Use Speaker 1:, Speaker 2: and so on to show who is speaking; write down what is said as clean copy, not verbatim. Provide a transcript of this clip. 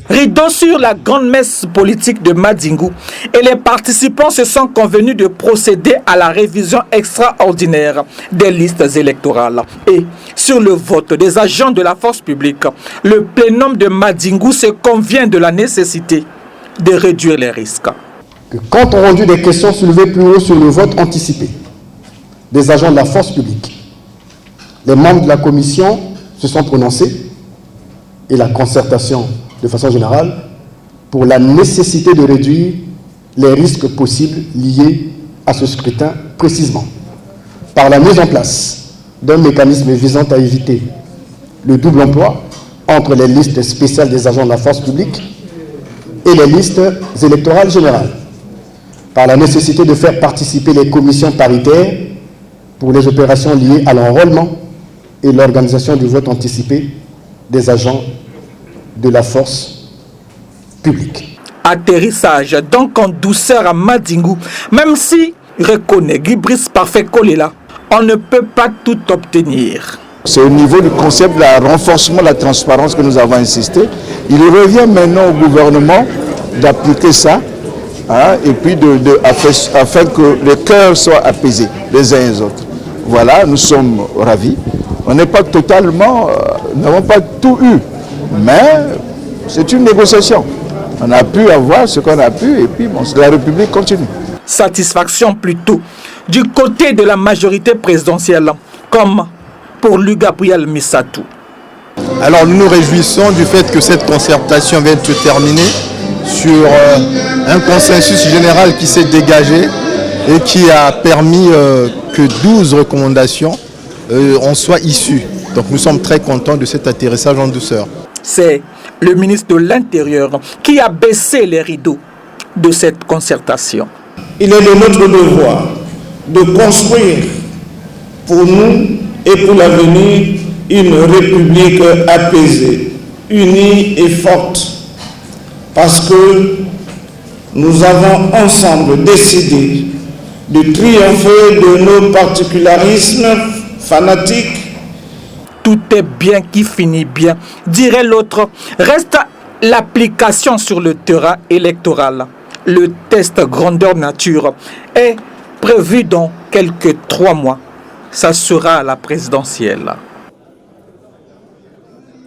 Speaker 1: Rideau sur la grande messe politique de Madingou et les participants se sont convenus de procéder à la révision extraordinaire des listes électorales. Et sur le vote des agents de la force publique, le plénum de Madingou se convient de la nécessité de réduire les risques.
Speaker 2: Quant au rendu des questions soulevées plus haut sur le vote anticipé des agents de la force publique, les membres de la commission se sont prononcés et la concertation de façon générale, pour la nécessité de réduire les risques possibles liés à ce scrutin précisément, par la mise en place d'un mécanisme visant à éviter le double emploi entre les listes spéciales des agents de la force publique et les listes électorales générales, par la nécessité de faire participer les commissions paritaires pour les opérations liées à l'enrôlement et l'organisation du vote anticipé des agents de la force publique.
Speaker 1: Atterrissage donc en douceur à Madingou, même si, reconnaît Guy Brice Parfait Kolela, on ne peut pas tout obtenir.
Speaker 3: C'est au niveau du concept de la renforcement de la transparence que nous avons insisté. Il revient maintenant au gouvernement d'appliquer ça, hein, et puis afin que les cœurs soient apaisés les uns et les autres. Voilà, nous sommes ravis. On n'est pas totalement, nous n'avons pas tout eu. Mais c'est une négociation. On a pu avoir ce qu'on a pu et puis bon, la République continue.
Speaker 1: Satisfaction plutôt du côté de la majorité présidentielle, comme pour Luc Gabriel Missatou.
Speaker 4: Alors nous nous réjouissons du fait que cette concertation vient de se terminer sur un consensus général qui s'est dégagé et qui a permis que 12 recommandations en soient issues. Donc nous sommes très contents de cet atterrissage en douceur.
Speaker 1: C'est le ministre de l'Intérieur qui a baissé les rideaux de cette concertation.
Speaker 5: Il est de notre devoir de construire pour nous et pour l'avenir une république apaisée, unie et forte, parce que nous avons ensemble décidé de triompher de nos particularismes fanatiques.
Speaker 1: Tout est bien qui finit bien, dirait l'autre. Reste l'application sur le terrain électoral. Le test grandeur nature est prévu dans quelques 3 mois. Ça sera à la présidentielle.